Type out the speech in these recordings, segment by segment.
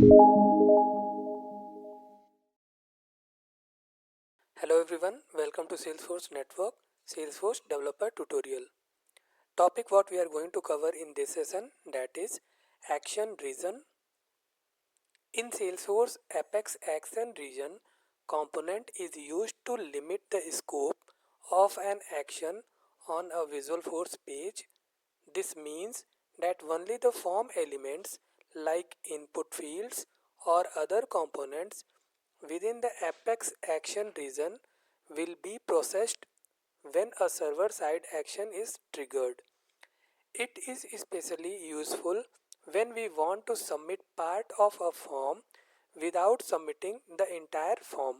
Hello everyone, welcome to Salesforce Network Salesforce Developer Tutorial. Topic what we are going to cover in this session, that is action region. In Salesforce, Apex Action Region component is used to limit the scope of an action on a Visualforce page. This means that only the form elements like input fields or other components within the Apex Action region will be processed when a server-side action is triggered. It is especially useful when we want to submit part of a form without submitting the entire form.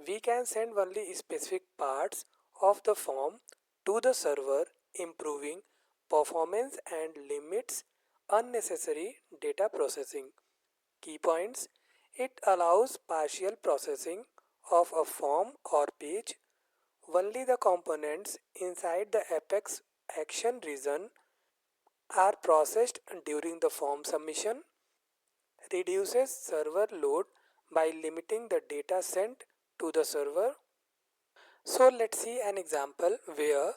We can send only specific parts of the form to the server, improving performance and limits unnecessary data processing. Key points: it allows partial processing of a form or page. Only the components inside the Apex action region are processed during the form submission. Reduces server load by limiting the data sent to the server. So let's see an example where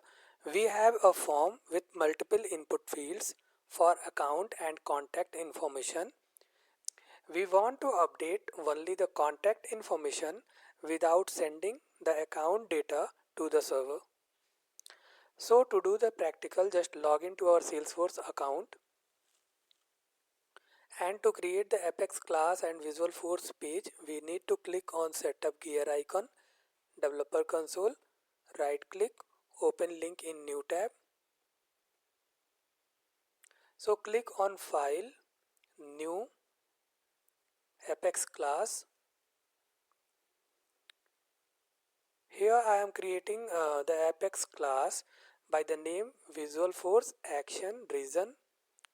we have a form with multiple input fields for account and contact information. We want to update only the contact information without sending the account data to the server. So to do the practical, just log into our Salesforce account, and to create the Apex class and Visualforce page, we need to click on Setup Gear icon, Developer Console, right click, open link in new tab. So click on File, New, Apex class. Here I am creating the Apex class by the name Visualforce Action Region.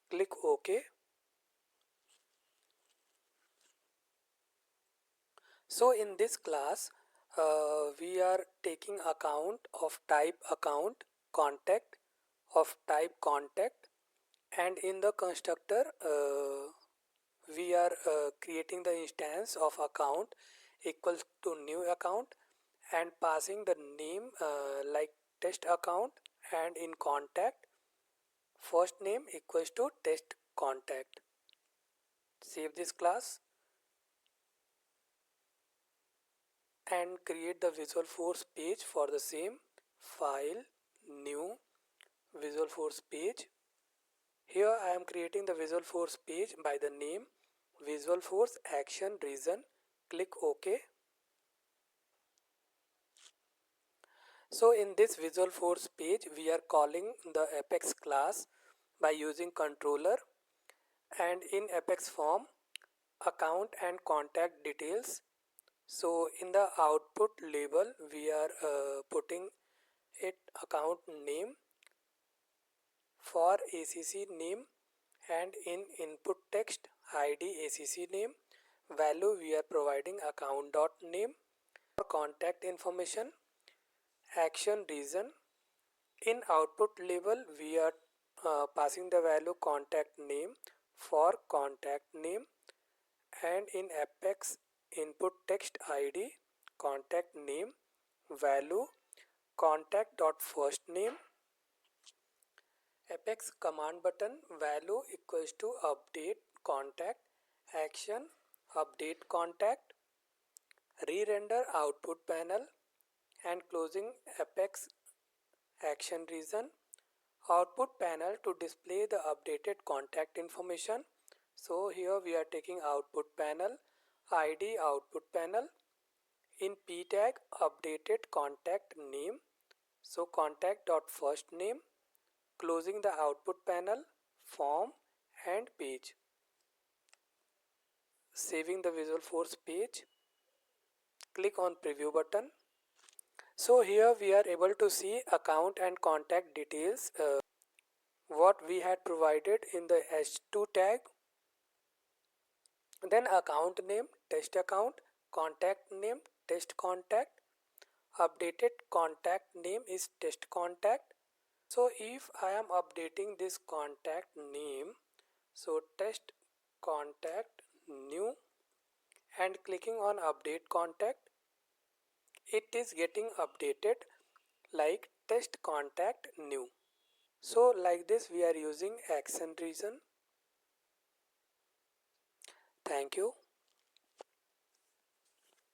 Click OK. So in this class, we are taking account of type account, contact of type contact, and in the constructor we are creating the instance of account equals to new account and passing the name like test account, and in contact first name equals to test contact. Save this class and create the Visualforce page for the same. File, new, Visualforce page. Here I am creating the Visualforce page by the name Visualforce Action Region. Click OK. So in this Visualforce page, we are calling the Apex class by using controller, and in Apex form, account and contact details. So in the output label, we are putting it account name for ACC name, and in input text ID ACC name value we are providing account dot name. For contact information, action region, in output label we are passing the value contact name for contact name, and in Apex input text ID contact name value contact dot first name. Apex command button value equals to update contact action update contact. Re-render output panel, and closing Apex action region output panel to display the updated contact information. So here we are taking output panel ID output panel, in p tag updated contact name, so contact dot first name, closing the output panel form and page. Saving the Visualforce page, click on preview button. So here we are able to see account and contact details what we had provided in the h2 tag. Then account name test account, contact name test contact, updated contact name is test contact. So if I am updating this contact name, so test contact new and clicking on update contact, it is getting updated like test contact new. So like this we are using action reason. Thank you.